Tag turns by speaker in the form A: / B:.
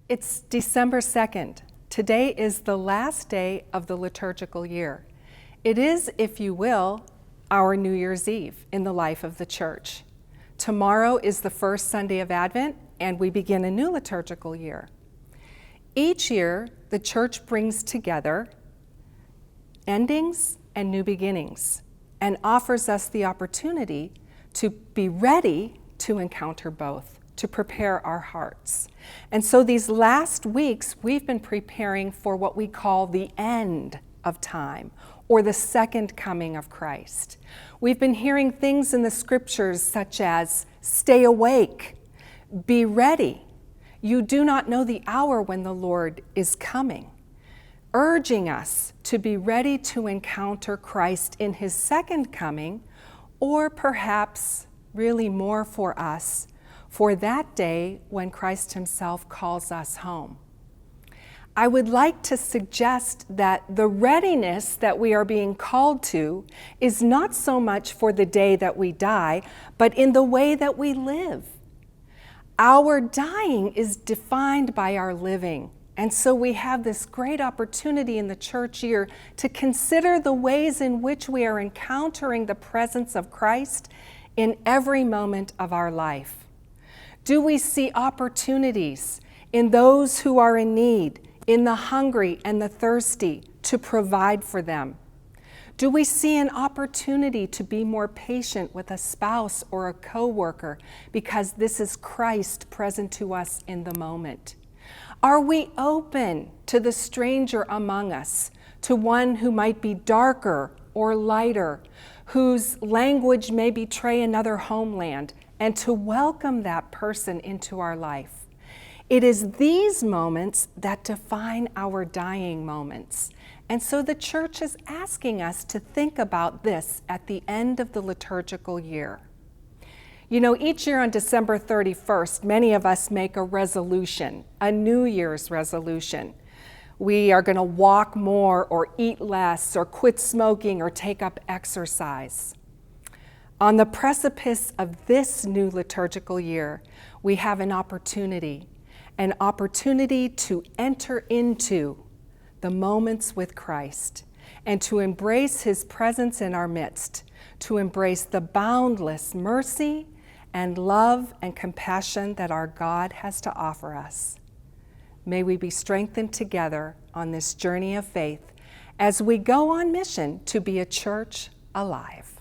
A: It's December 2nd. Today is the last day of the liturgical year. It is, if you will, our New Year's Eve in the life of the church. Tomorrow is the first Sunday of Advent, and we begin a new liturgical year. Each year, the church brings together endings and new beginnings and offers us the opportunity to be ready to encounter both, to prepare our hearts. And so these last weeks, we've been preparing for what we call the end of time, or the second coming of Christ. We've been hearing things in the scriptures such as, stay awake, be ready. You do not know the hour when the Lord is coming, urging us to be ready to encounter Christ in his second coming, or perhaps really more for us, for that day when Christ himself calls us home. I would like to suggest that the readiness that we are being called to is not so much for the day that we die, but in the way that we live. Our dying is defined by our living, and so we have this great opportunity in the church year to consider the ways in which we are encountering the presence of Christ in every moment of our life. Do we see opportunities in those who are in need, in the hungry and the thirsty, to provide for them? Do we see an opportunity to be more patient with a spouse or a coworker because this is Christ present to us in the moment? Are we open to the stranger among us, to one who might be darker or lighter, whose language may betray another homeland, and to welcome that person into our life? It is these moments that define our dying moments. And so the church is asking us to think about this at the end of the liturgical year. You know, each year on December 31st, many of us make a resolution, a New Year's resolution. We are going to walk more or eat less or quit smoking or take up exercise. On the precipice of this new liturgical year, we have an opportunity to enter into the moments with Christ and to embrace his presence in our midst, to embrace the boundless mercy and love and compassion that our God has to offer us. May we be strengthened together on this journey of faith as we go on mission to be a church alive.